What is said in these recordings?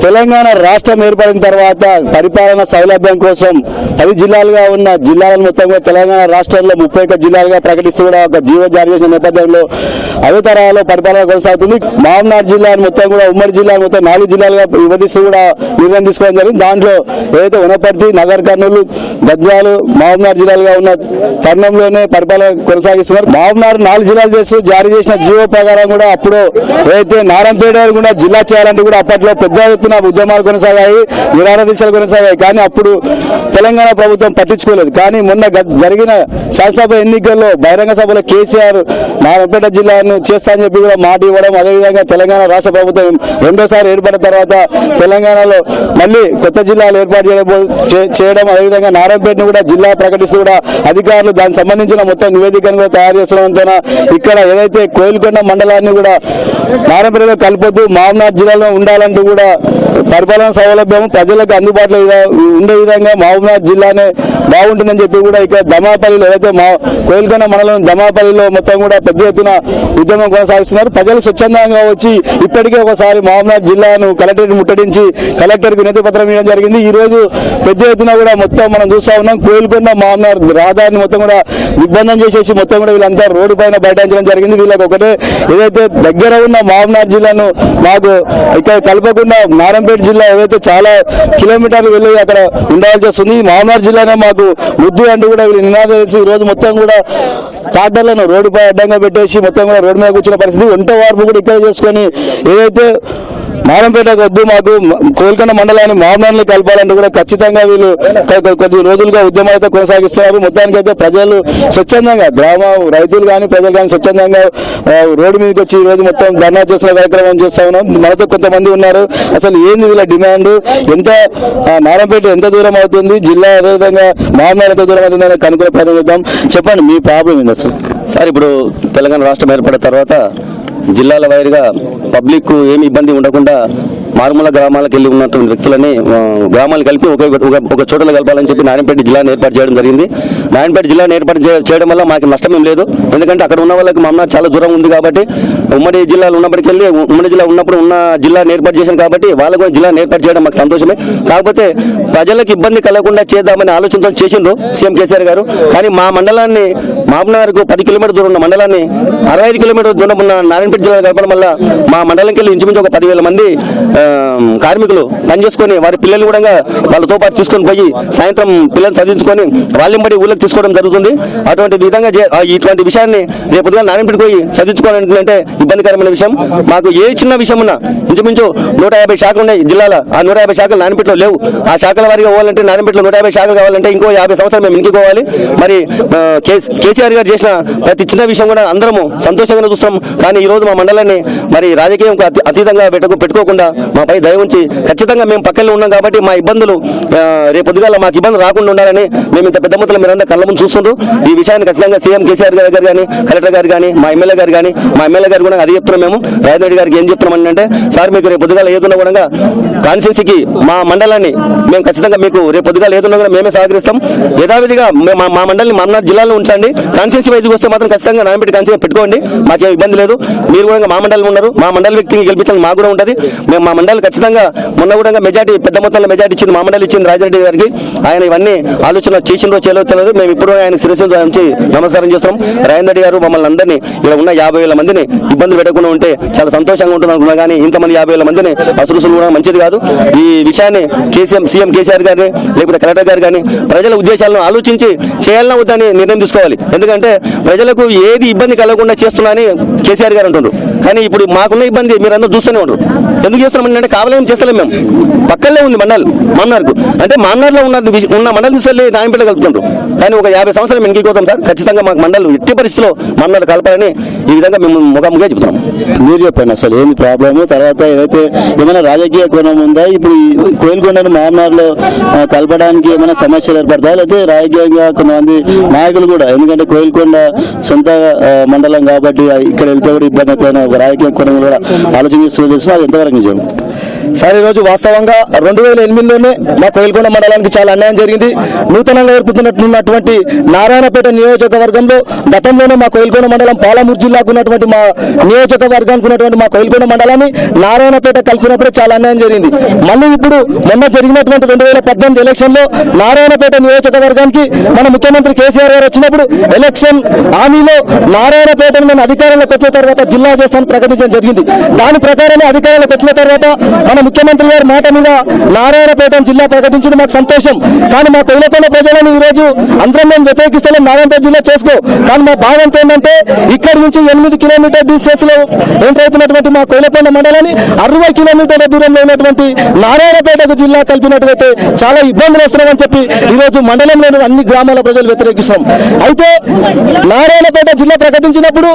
తెలంగాణ రాష్ట్రం ఏర్పడిన తర్వాత పరిపాలన సౌలభ్యం కోసం 10 జిల్లాలుగా ఉన్న జిల్లాలను మొత్తం తెలంగాణ రాష్ట్రంలో 31 జిల్లాలుగా ప్రకటిస్తూ కూడా ఒక జీవో జారీ చేసిన నేపథ్యంలో అదే తరహాలో పరిపాలన కొనసాగుతుంది. మహబూబ్నగర్ జిల్లాను మొత్తం కూడా ఉమ్మడి జిల్లాను మొత్తం 4 జిల్లాలుగా విభజిస్తూ కూడా నిర్ణయం తీసుకోవడం జరిగింది. దాంట్లో ఏదైతే వనపర్తి, నగర్ కర్నూలు, గద్వాలు, మహబూబ్నగర్ జిల్లాలుగా ఉన్న తరుణంలోనే పరిపాలన కొనసాగిస్తున్నారు. మహబూబ్నగర్ 4 జిల్లాలు చేస్తూ జారీ చేసిన జీవో ప్రకారం కూడా అప్పుడు ఏదైతే నారాయణపేట కూడా జిల్లా చేయాలంటే కూడా అప్పట్లో పెద్ద ఎత్తున ఉద్యమాలు కొనసాగాయి, నిరాహార దీక్షలు కొనసాగాయి. కానీ అప్పుడు తెలంగాణ ప్రభుత్వం పట్టించుకోలేదు. కానీ మొన్న జరిగిన శాసనసభ ఎన్నికల్లో బహిరంగ సభలో కేసీఆర్ నారాయణపేట జిల్లాను చేస్తా అని చెప్పి కూడా మాట ఇవ్వడం, అదేవిధంగా తెలంగాణ రాష్ట్ర ప్రభుత్వం రెండోసారి ఏర్పడిన తర్వాత తెలంగాణలో మళ్ళీ కొత్త జిల్లాలు ఏర్పాటు చేయడం, అదేవిధంగా నారాయణపేటను కూడా జిల్లా ప్రకటిస్తూ కూడా అధికారులు దానికి సంబంధించిన మొత్తం నివేదికను కూడా తయారు చేస్తున్నందున ఇక్కడ ఏదైతే కోయిల్కొండ మండలాన్ని కూడా నారాయణపేటలో కలపొద్దు, మహబూబ్నగర్ జిల్లాలో ఉండాలంటూ కూడా పరిపాలన సౌలభ్యం ప్రజలకు అందుబాటులో ఉండే విధంగా మహబూబ్నగర్ జిల్లానే బాగుంటుందని చెప్పి కూడా ఇక్కడ దమాపల్లిలో ఏదైతే కోయిల్కొండ మండలం దమాపల్లిలో మొత్తం కూడా పెద్ద ఎత్తున ఉద్యమం కొనసాగిస్తున్నారు. ప్రజలు స్వచ్ఛందంగా వచ్చి ఇప్పటికే ఒకసారి మహబూబ్నగర్ జిల్లాను కలెక్టరేట్ ముట్టడించి కలెక్టర్కి వినతి పత్రం ఇవ్వడం జరిగింది. ఈ రోజు పెద్ద ఎత్తున కూడా మొత్తం మనం చూస్తా ఉన్నాం. కోయిల్కొండ మహబూబ్నగర్ రహదారిని మొత్తం కూడా దిగ్బంధం చేసేసి మొత్తం కూడా వీళ్ళంతా రోడ్డు పైన బైఠాయించడం జరిగింది. వీళ్ళకి ఒకటే ఏదైతే దగ్గర ఉన్న మహబూబ్నగర్ జిల్లాను మాకు ఇక్కడ కలపకుండా నారాయణపేట జిల్లా ఏదైతే చాలా కిలోమీటర్లు వెళ్ళి అక్కడ ఉండాల్సి వస్తుంది, మహబూబ్నగర్ జిల్లానే మాకు ముద్దు అంటూ కూడా వీళ్ళు నినాదం చేసి ఈ రోజు మొత్తం కూడా చార్టర్లను రోడ్డుపై అడ్డంగా పెట్టేసి మొత్తం కూడా రోడ్డు మీద కూర్చున్న పరిస్థితి. ఒంట వార్పు కూడా ఇక్కడ చేసుకొని ఏదైతే నారాయణపేటకు వద్దు, మాకు కోయిల్కొండ మండలాన్ని మహబూబ్నగర్లో కలపాలంటూ కూడా ఖచ్చితంగా వీళ్ళు కొద్ది రోజులుగా ఉద్యమం అయితే కొనసాగిస్తున్నారు. మొత్తానికి అయితే ప్రజలు స్వచ్ఛందంగా రైతులు కానీ ప్రజలు కానీ స్వచ్ఛందంగా రోడ్డు మీదకి వచ్చి ఈ రోజు మొత్తం ధర్నా చేసిన కార్యక్రమం చేస్తా ఉన్నాం. మనతో కొంతమంది ఉన్నారు. అసలు ఏంది వీళ్ళ డిమాండ్, ఎంత నారాయణపేట ఎంత దూరం అవుతుంది, జిల్లా అదేవిధంగా మహబూబ్నగర్ ఎంత దూరం అవుతుంది అని కనుక్కునే ప్రయత్నం చేద్దాం. చెప్పండి మీ ప్రాబ్లం ఏంది అసలు? సార్, ఇప్పుడు తెలంగాణ రాష్ట్రం ఏర్పడిన తర్వాత జిల్లాల వారీగా పబ్లిక్ ఏమి ఇబ్బంది ఉండకుండా మారుమూల గ్రామాలకు వెళ్ళి ఉన్నటువంటి వ్యక్తులని గ్రామాలు కలిపి ఒక చోటలో కలపాలని చెప్పి నారాయణపేట జిల్లాను ఏర్పాటు చేయడం జరిగింది. నారాయణపేట జిల్లాను ఏర్పాటు చేయడం వల్ల మాకు నష్టం ఏం లేదు. ఎందుకంటే అక్కడ ఉన్న వాళ్ళకి మహబూబ్నగర్ చాలా దూరం ఉంది కాబట్టి ఉమ్మడి జిల్లాలు ఉన్నప్పటికీ వెళ్ళి ఉమ్మడి జిల్లా ఉన్నప్పుడు ఉన్న జిల్లాను ఏర్పాటు చేశాను కాబట్టి వాళ్ళకు జిల్లాను ఏర్పాటు చేయడం మాకు సంతోషమే. కాకపోతే ప్రజలకు ఇబ్బంది కలగకుండా చేద్దామని ఆలోచనతో చేసిండ్రు సీఎం కేసీఆర్ గారు. కానీ మా మండలాన్ని మహబూబ్నగర్కు 10 కిలోమీటర్ దూరం ఉన్న మండలాన్ని 65 కిలోమీటర్ దూరం ఉన్న నారాయణపేట జిల్లా కలపడం వల్ల మా మండలంకి వెళ్ళి ఇంచుమించు ఒక 10,000 మంది కార్మికులు పనిచేసుకొని వారి పిల్లలు కూడా వాళ్ళతో పాటు తీసుకొని పోయి సాయంత్రం పిల్లలు చదివించుకొని వాళ్ళెంబడి ఊళ్ళకి తీసుకోవడం జరుగుతుంది. అటువంటి విధంగా ఇటువంటి విషయాన్ని రేపు నారాయణపేటకు పోయి చదివించుకోవాలంటే ఇబ్బందికరమైన విషయం. మాకు ఏ చిన్న విషయం ఉన్నా ఇంచుమించు 150 శాఖలు ఉన్నాయి జిల్లాలో. ఆ 150 శాఖలు నారాయణపేటలో లేవు. ఆ శాఖల వారిగా పోవాలంటే నారాయణపేటలో 150 శాఖలు కావాలంటే ఇంకో 50 సంవత్సరాలు మేము ఇంటికి పోవాలి. మరి కేసీఆర్ గారు చేసిన ప్రతి చిన్న విషయం కూడా అందరము సంతోషంగా చూస్తాం. కానీ ఈ రోజు మా మండలాన్ని మరి రాజకీయం అతీతంగా పెట్టుకోకుండా మాపై దయ ఉంచి ఖచ్చితంగా మేము పక్కనే ఉన్నాం కాబట్టి మా ఇబ్బందులు రేపు పొద్దుగాల మాకు ఇబ్బందులు రాకుండా ఉండాలని మేము ఇంత పెద్ద మొత్తంలో మీరందరూ కళ్ళ ముందు చూస్తుండ్రు. ఈ విషయాన్ని ఖచ్చితంగా సీఎం కేసీఆర్ గారు కానీ కలెక్టర్ గారు కానీ మా ఎమ్మెల్యే గారు కానీ మా ఎమ్మెల్యే గారు కూడా అది చెప్తున్నాం. మేము రాజరెడ్డి గారికి ఏం చెప్తున్నాం అంటే, సార్ మీకు రేపు పొద్దుగాల ఏదున్నా కూడా కాన్స్టిట్యూన్సీకి మా మండలాన్ని మేము ఖచ్చితంగా మీకు రేపు పొద్దుగాల ఏదున్నా కూడా మేమే సహకరిస్తాం. యథావిధిగా మా మండలిని మహబూబ్నగర్ జిల్లాలో ఉంచండి. కాన్స్టిట్యూన్సీ వైజ్కి వస్తే మాత్రం ఖచ్చితంగా నారాయణపేట కాన్స్టిట్యూన్సీ పెట్టుకోండి, మాకేం ఇబ్బంది లేదు. మీరు కూడా మా మండలం ఉన్నారు, మా మండల వ్యక్తిని గెలిపించడం మాకు కూడా ఉంటుంది. మేము మా మండలి ఖచ్చితంగా మొన్న కూడా మెజార్టీ పెద్ద మొత్తంలో మెజార్టీ ఇచ్చింది మా మండలి ఇచ్చింది రాజరెడ్డి గారికి. ఆయన ఇవన్నీ ఆలోచన చేసిందో చేయలేదు. మేము ఇప్పుడు ఆయన శిరస్సు నుంచి నమస్కారం చేస్తున్నాం. రాజరెడ్డి గారు మమ్మల్ని అందరినీ ఇక్కడ ఉన్న 50,000 మందిని ఇబ్బంది పెట్టకుండా ఉంటే చాలా సంతోషంగా ఉంటుంది అనుకున్నా. కానీ ఇంతమంది 50,000 మందిని అసలు కూడా మంచిది కాదు. ఈ విషయాన్ని సీఎం కేసీఆర్ గారిని లేకపోతే కలెక్టర్ గారు కానీ ప్రజల ఉద్దేశాలను ఆలోచించి చేయాలన్నా వద్దని నిర్ణయం తీసుకోవాలి. ఎందుకంటే ప్రజలకు ఏది ఇబ్బంది కలగకుండా చేస్తున్నా అని కేసీఆర్ గారు అంటున్నారు. కానీ ఇప్పుడు మాకున్న ఇబ్బంది మీరందరూ చూస్తూనే ఉంటారు. ఎందుకు చేస్తున్నామంటే కావాలని చేస్తలేము. మేము పక్కనే ఉంది మహబూబ్నగర్కు అంటే మహబూబ్నగర్లో ఉన్న మండలి తీసుకెళ్ళి నారాయణపేట కలుపుతుంటారు. కానీ ఒక 50 సంవత్సరాలు మేము ఇంకిపోతాం సార్. ఖచ్చితంగా మాకు మండలి ఎట్టి పరిస్థితిలో మహబూబ్నగర్ కలపాలని ఈ విధంగా మేము ముఖాముఖిగా చెప్తున్నాం. మీరు చెప్పండి అసలు ఏంది ప్రాబ్లము, తర్వాత ఏదైతే ఏమైనా రాజకీయ కోణం ఉందా, ఇప్పుడు కోయిల్కొండను మహబూబ్నగర్లో కలపడానికి ఏమైనా సమస్యలు ఏర్పడతాయి, లేకపోతే రాజకీయంగా కొంతమంది నాయకులు కూడా ఎందుకంటే కోయిల్కొండ సొంత మండలం కాబట్టి ఇక్కడ వెళ్తే కూడా ఇబ్బంది అవుతాయని ఒక రాజకీయ కోణంలో కూడా ఆలోచన చేస్తున్నది తెలుసు. అది ఎంతవరకు నిజం? సార్, ఈరోజు వాస్తవంగా 2008లోనే మా కోయిల్కొండ మండలానికి చాలా అన్యాయం జరిగింది. నూతనంగా ఏర్పడుతున్నటువంటి నారాయణపేట నియోజకవర్గంలో గతంలోనే మా కోయిల్కొండ మండలం పాలమూరు జిల్లాకు ఉన్నటువంటి మా నియోజకవర్గానికి ఉన్నటువంటి మా కోయిల్కొండ మండలాన్ని నారాయణపేట కలిపినప్పుడే చాలా అన్యాయం జరిగింది. మళ్ళీ ఇప్పుడు మొన్న జరిగినటువంటి 2018 ఎలక్షన్లో నారాయణపేట నియోజకవర్గానికి మన ముఖ్యమంత్రి కేసీఆర్ గారు వచ్చినప్పుడు ఎలక్షన్ హామీలో నారాయణపేటను నేను అధికారంలోకి వచ్చిన తర్వాత జిల్లా చేస్తానని ప్రకటించడం జరిగింది. దాని ప్రకారమే అధికారంలోకి వచ్చిన తర్వాత మన ముఖ్యమంత్రి గారి మాట మీద నారాయణపేట జిల్లా ప్రకటించడం మాకు సంతోషం. కానీ మా కోయిలకొండ ప్రజలను ఈ రోజు అందరం మేము వ్యతిరేకిస్తలేం, నారాయణపేట జిల్లా చేసుకో. కానీ మా భావం ఏంటంటే ఇక్కడి నుంచి 8 కిలోమీటర్ డిస్టెన్స్ లో ఎంటైతున్నటువంటి మా కోయిలకొండ మండలాన్ని 60 కిలోమీటర్ల దూరంలో ఉన్నటువంటి నారాయణపేటకు జిల్లా కలిపినట్లయితే చాలా ఇబ్బందులు వస్తున్నామని చెప్పి ఈ రోజు మండలంలోని అన్ని గ్రామాల ప్రజలు వ్యతిరేకిస్తాం. అయితే నారాయణపేట జిల్లా ప్రకటించినప్పుడు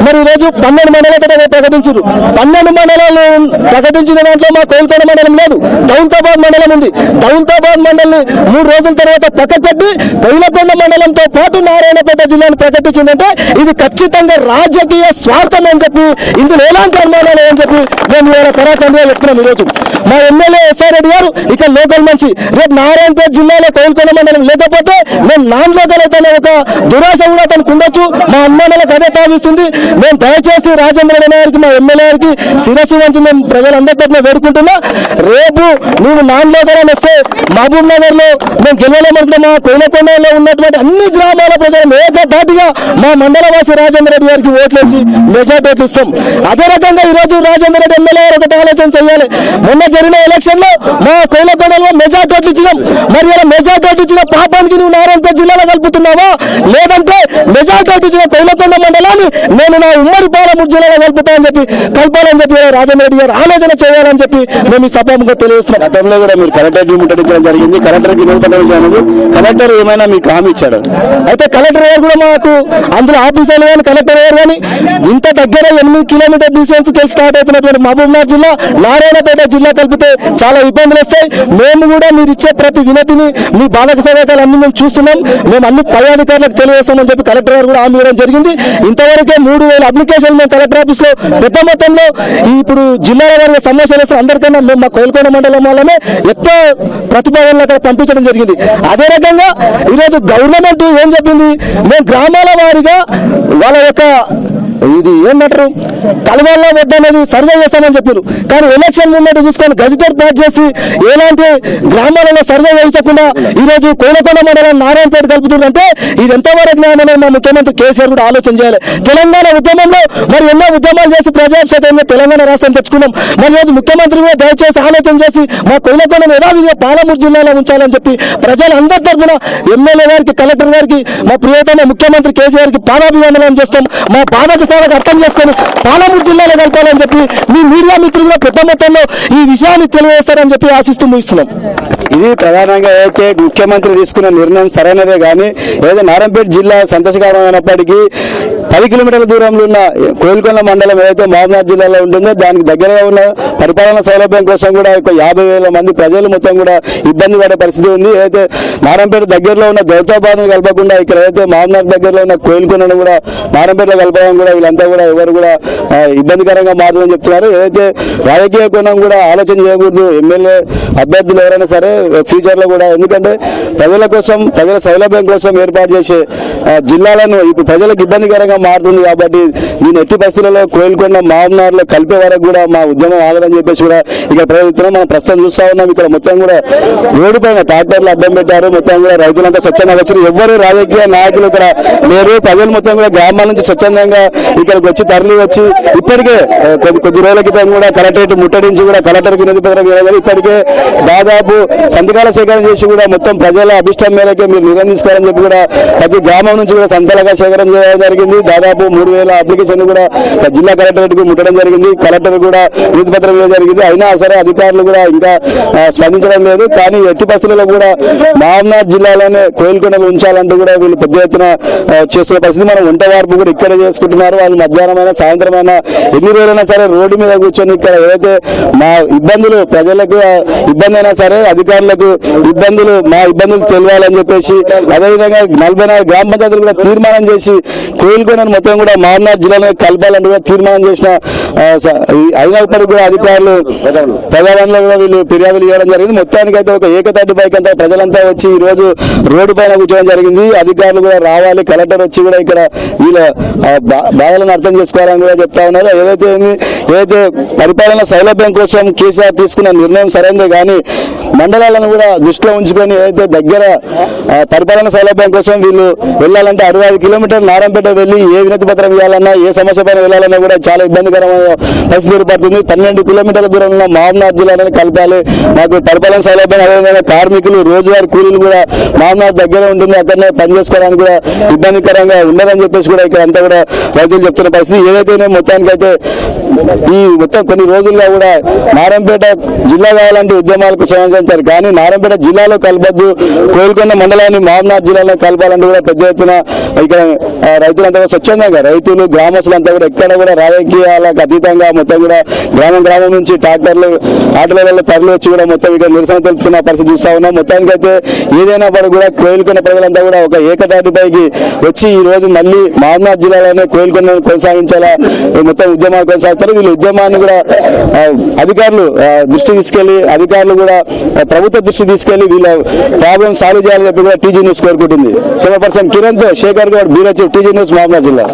మరి ఈ రోజు 12 మండలాలు ప్రకటించారు. 12 మండలాలు ప్రకటించిన దాంట్లో మా కోయిల్కొండ మండలం లేదు, దౌలతాబాద్ మండలం ఉంది. దౌలతాబాద్ మండలం 3 రోజుల తర్వాత పక్కకు పెట్టి కోయిలకొండ మండలంతో పాటు నారాయణపేట జిల్లాను ప్రకటించిందంటే ఇది ఖచ్చితంగా రాజకీయ స్వార్థం అని చెప్పి, ఇందులో ఎలాంటి అనుమానాలు అని చెప్పి మేము ఇవాళ కరాఖండిగా చెప్తున్నాం. ఈరోజు మా ఎమ్మెల్యే ఎస్ఆర్ రెడ్డి గారు ఇక లోకల్ మనిషి, రేపు నారాయణపేట జిల్లాలో కోయిల్కొండ మండలం లేకపోతే మేము నాన్ లోకల్ అయితే ఒక దురాశ కూడా అతనికి ఉండొచ్చు. మా అనుమానాలకు అదే తావిస్తుంది. మేము దయచేసి రాజేంద్ర రెడ్డి గారికి, మా ఎమ్మెల్యే గారికి శిరస్సు వంచి మేము ప్రజలందరితో వేడుకుంటున్నా, రేపు నువ్వు నాన్ లోకల్ అని వస్తే మహబూబ్ నగర్ లో మేము గెలవలేమంటే మా కోయిలకొండలో ఉన్నటువంటి అన్ని గ్రామాల ప్రజలు ఏకధాటిగా మా మండలవాసి రాజేంద్ర రెడ్డి గారికి ఓట్లేసి మెజార్టీ ఇస్తాం. అదే రకంగా ఈ రోజు రాజేంద్ర రెడ్డి ఎమ్మెల్యే గారు ఒకటి ఆలోచన చేయాలి. మొన్న జరిగిన ఎలక్షన్ లో మా కోయిలకొండలో మెజార్టీ ఇచ్చినాం. మరి ఇలా మెజార్టీ ఇచ్చిన పాపానికి నువ్వు నారాయణపేట జిల్లాలో కలుపుతున్నావా, లేదంటే మెజార్టీ ఇచ్చిన కోయిలకొండ మండలాన్ని నేను నా ఉమ్మడి పాలమూరు జిల్లాలో కలుపుతానని చెప్పి కలపాలని చెప్పి రాజేంద్ర రెడ్డి గారు ఆలోచన చేయాలని చెప్పి మేము ఈ సభాముఖంగా తెలియజేస్తున్నాం. గతంలో కూడా మీరు కలెక్టర్ ముట్టడించడం జరిగింది. కలెక్టర్కి అనేది కలెక్టర్ ఏమైనా మీకు హామీ ఇచ్చాడు? అయితే కలెక్టర్ గారు కూడా మాకు అందులో ఆఫీసర్లు కానీ కలెక్టర్ గారు కానీ ఇంత దగ్గర 8 కిలోమీటర్ డిస్టెన్స్ స్టార్ట్ అవుతున్నటువంటి మహబూబ్నగర్ జిల్లా నారాయణపేట జిల్లా కలిపితే చాలా ఇబ్బందులు వస్తాయి. మేము కూడా మీరు ఇచ్చే ప్రతి వినతిని, మీ బాధక సహాయకాలు అన్ని మేము చూస్తున్నాం, మేము అన్ని పై అధికారులకు తెలియజేస్తామని చెప్పి కలెక్టర్ గారు కూడా హామీ ఇవ్వడం జరిగింది. ఇంతవరకే 3000 అప్లికేషన్లు మేము కలెక్టర్ ఆఫీస్ లో పెద్ద మొత్తంలో ఇప్పుడు జిల్లాల వారిగా సమస్యలు వస్తే అందరికన్నా మేము మా కోయిల్కొండ మండలం వల్లనే ఎక్కువ ప్రతిపాదనలు అక్కడ పంపించడం జరిగింది. అదే రకంగా ఈరోజు గవర్నమెంట్ ఏం చెప్పింది, మేము గ్రామాల వారిగా వాళ్ళ యొక్క ఇది ఏమంటారు కలవాళ్ళ వద్దనేది సర్వే చేస్తామని చెప్పారు. కానీ ఎలక్షన్ ముందు చూసుకొని గజిటెడ్ పాస్ చేసి ఎలాంటి గ్రామాలలో సర్వే చేయించకుండా ఈరోజు కోయిలకొండ మండలం నారాయణపేట కలుపుతుందంటే ఇది ఎంతవరకు న్యాయమని మా ముఖ్యమంత్రి కేసీఆర్ కూడా ఆలోచన చేయాలి. తెలంగాణ ఉద్యమంలో మరి ఎన్నో ఉద్యమాలు చేసి ప్రజాక్షేత్రంలో తెలంగాణ రాష్ట్రం తెచ్చుకున్నాం. మరి రోజు ముఖ్యమంత్రి కూడా దయచేసి ఆలోచన చేసి మా కోయిలకొండను యథావిధిగా పాలమూరు జిల్లాలో ఉంచాలని చెప్పి ప్రజలందరి తరఫున ఎమ్మెల్యే గారికి, కలెక్టర్ గారికి, మా ప్రియతమ ముఖ్యమంత్రి కేసీఆర్ కి పాదాభివందనం చేస్తాం. మా బాధకు అర్థం చేసుకొని పాలమూరు జిల్లాలో కలపాలని చెప్పి మీ మీడియా మిత్రులు పెద్ద మొత్తంలో ఈ విషయాన్ని తెలియజేస్తారని చెప్పి ఆశిస్తూ ముగిస్తున్నాం. ఇది ప్రధానంగా అయితే ముఖ్యమంత్రి తీసుకున్న నిర్ణయం సరైనదే, కానీ ఏదైతే నారాయణపేట జిల్లా సంతోషకరమైనప్పటికీ 10 కిలోమీటర్ల దూరంలో ఉన్న కోయిల్కొండ మండలం ఏదైతే మహబూబ్నగర్ జిల్లాలో ఉంటుందో దానికి దగ్గరగా ఉన్న పరిపాలన సౌలభ్యం కోసం కూడా 50,000 మంది ప్రజలు మొత్తం కూడా ఇబ్బంది పడే పరిస్థితి ఉంది. ఏదైతే నారాయణపేట దగ్గరలో ఉన్న దౌలతాబాద్ను కలపకుండా ఇక్కడ ఏదైతే మహబూబ్నగర్ దగ్గరలో ఉన్న కోయిల్కొండను కూడా నారాయణపేటలో కలపడం కూడా వీళ్ళంతా కూడా ఎవరు కూడా ఇబ్బందికరంగా మారుతుందని చెప్తున్నారు. ఏదైతే రాజకీయ కోణం కూడా ఆలోచన చేయకూడదు ఎమ్మెల్యే అభ్యర్థులు ఎవరైనా సరే ఫ్యూచర్లో కూడా, ఎందుకంటే ప్రజల కోసం, ప్రజల సౌలభ్యం కోసం ఏర్పాటు చేసే జిల్లాలను ఇప్పుడు ప్రజలకు ఇబ్బందికరంగా మారుతుంది. కాబట్టి దీని ఎట్టి పరిస్థితులలో కోయిల్కొండ మహబూబ్నగర్లో కలిపే వరకు కూడా మా ఉద్యమం ఆగదని చెప్పేసి కూడా ఇక్కడ ప్రయత్నం మనం ప్రస్తుతం చూస్తా ఉన్నాం. ఇక్కడ మొత్తం కూడా రోడ్డు పైన ట్రాక్టర్లు అడ్డం పెట్టారు. మొత్తం కూడా రైతులంతా స్వచ్ఛంగా వచ్చారు. ఎవరు రాజకీయ నాయకులు ఇక్కడ లేరు. ప్రజలు మొత్తం కూడా గ్రామాల నుంచి స్వచ్ఛందంగా ఇక్కడికి వచ్చి తరలి వచ్చి ఇప్పటికే కొద్ది రోజుల క్రితం కూడా కలెక్టరేట్ ముట్టడించి కూడా కలెక్టర్కి వినతి పత్రం ఇవ్వడం, ఇప్పటికే దాదాపు సంతకాల సేకరణ చేసి కూడా మొత్తం ప్రజల అభిష్టం మేరకే మీరు నిర్ణయం తీసుకోవాలని చెప్పి కూడా ప్రతి గ్రామం నుంచి కూడా సంతకాల సేకరణ చేయడం జరిగింది. దాదాపు 3,000 అప్లికేషన్లు కూడా జిల్లా కలెక్టరేట్ కు ముట్టడం జరిగింది. కలెక్టర్ కూడా వినతి పత్రం ఇవ్వడం జరిగింది. అయినా సరే అధికారులు కూడా ఇంకా స్పందించడం లేదు. కానీ ఎట్టి పరిస్థితుల్లో కూడా మహబూబ్నగర్ జిల్లాలోనే కోయిల్కొండలు ఉంచాలంటూ కూడా వీళ్ళు పెద్ద ఎత్తున చేస్తున్న పరిస్థితి. మనం వంట వార్పు కూడా ఇక్కడే చేసుకుంటున్నారు. వాళ్ళు మధ్యాహ్నమైనా సాయంత్రమైనా ఎన్ని రోజులైనా సరే రోడ్డు మీద కూర్చొని ఇక్కడ ఏదైతే మా ఇబ్బందులు ప్రజలకు ఇబ్బంది అయినా సరే అధికారులకు ఇబ్బందులు మా ఇబ్బందులు తెలియాలని చెప్పేసి అదేవిధంగా 44 గ్రామ పంచాయతీలు కూడా తీర్మానం చేసి కోయిల్కొండను మొత్తం కూడా మామనార్ జిల్లాలో కలపాలని కూడా తీర్మానం చేసిన అయినప్పటికీ కూడా అధికారులు ప్రజావరణలో కూడా వీళ్ళు ఫిర్యాదులు ఇవ్వడం జరిగింది. మొత్తానికైతే ఒక ఏకతాటి పైకి అంతా ప్రజలంతా వచ్చి ఈ రోజు రోడ్డు పైన కూర్చోవడం జరిగింది. అధికారులు కూడా రావాలి, కలెక్టర్ వచ్చి కూడా ఇక్కడ వీళ్ళ బాధలను అర్థం చేసుకోవాలని కూడా చెప్తా ఉన్నారు. ఏదైతే పరిపాలన సౌలభ్యం కోసం కేసీఆర్ తీసుకున్న నిర్ణయం సరైనదే కానీ మండలాలను కూడా దృష్టిలో ఉంచుకొని ఏదైతే దగ్గర పరిపాలన సౌలభ్యం కోసం వీళ్ళు వెళ్ళాలంటే 65 కిలోమీటర్లు నారాయణపేట వెళ్ళి ఏ వినతి పత్రం ఇవ్వాలన్నా ఏ సమస్య పైన వెళ్ళాలన్నా కూడా చాలా ఇబ్బందికరమైన పరిస్థితి ఏర్పడుతుంది. 12 కిలోమీటర్ల దూరంలో మామనార్ జిల్లాలను కలపాలి, మాకు పరిపాలన సౌలభ్యం అదేవిధంగా కార్మికులు రోజువారీ కూలీలు కూడా మామనార్ దగ్గర ఉంటుంది, అక్కడనే పనిచేసుకోవడానికి కూడా ఇబ్బందికరంగా ఉండదని చెప్పేసి కూడా ఇక్కడ అంతా కూడా రైతులు చెప్తున్న పరిస్థితి. ఏదైతే మొత్తానికైతే ఈ మొత్తం కొన్ని రోజులుగా కూడా నారాయణపేట జిల్లా కావాలంటే ఉద్యమాలకు సహకరించారు కానీ నారాయణపేట జిల్లాలో కలపద్దు, కోయిల్కొండ మండలాన్ని మామనార్ జిల్లాలో కలపాలంటే కూడా పెద్ద ఎత్తున ఇక్కడ రైతులంతా కూడా స్వచ్ఛందంగా రైతులు గ్రామస్తులంతా కూడా ఎక్కడ కూడా రాజకీయాలకు అతీతంగా మొత్తం కూడా గ్రామం నుంచి ట్రాక్టర్లు ఆటోల తరలి వచ్చి కూడా మొత్తం ఇక్కడ నిరసన తెలుపుతున్న పరిస్థితి చూస్తా ఉన్నాం. మొత్తానికైతే ఏదైనా కూడా కోయిల్కొండ ప్రజలంతా కూడా ఒక ఏకతాటిపైకి వచ్చి ఈ రోజు మళ్ళీ మామనార్ జిల్లాలోనే కోయిల్కొండను కొనసాగించాలా మొత్తం ఉద్యమాలు కొనసాగుతారు. వీళ్ళు ఉద్యమాన్ని కూడా అధికారులు దృష్టి తీసుకెళ్లి అధికారులు కూడా ప్రభుత్వ దృష్టి తీసుకెళ్లి వీళ్ళ ప్రాబ్లం సాల్వ్ చేయాలని చెప్పి కూడా టీజీ న్యూస్ కోరుకుంటుంది. కెమెరా పర్సన్ కిరణ్ తో Shekar Goud, bureau chief, TG news, మామనార్ జిల్లా.